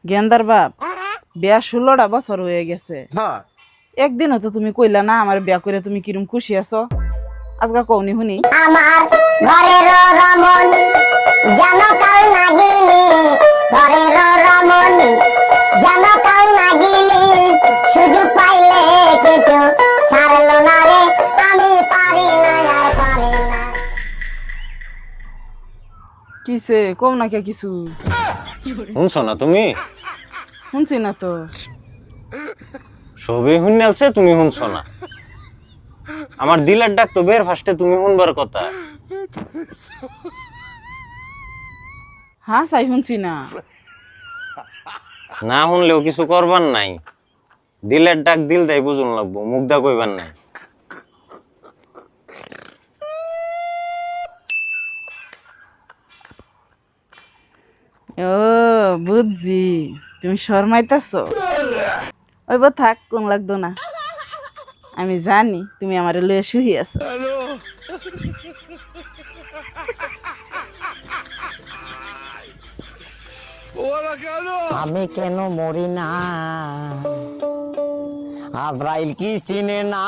গেন্দার বাপ, বিয়া 16টা বছর হয়ে গেছে। হ্যাঁ একদিনও তো তুমি কইলা না আমার বিয়া করে তুমি কিরম খুশি আছো। আজকা কওনি শুনি। আমার ঘরের রমন জানো কাল নাগিনি, ঘরের রমন জানো কাল নাগিনি, সুযোগ পাইলে কিছু ছাড়লো না রে, আমি পারি না আর পারি না। কিসে কম না কে কিছু? শুনছো না তুমি? শুনছি না তো। সবই শুনছে, তুমি শুনছো না। আমার দিলের ডাক তো বের ফার্স্টে তুমি শুনবার কথা। হ্যাঁ চাই শুনছি না। না শুনলেও কিছু করবার নাই। দিলের ডাক দিল তাই বুঝুন লাগবো, মুখ দা কইবার নাই। ও বুঝছি, তুমি শর্মাইতেছ। ওইব থাক, কোন লাগতো না। আমি জানি তুমি আমার লয়ে শুই আছো। আমি কেন মরি না, আজরাইল কি চিনে না।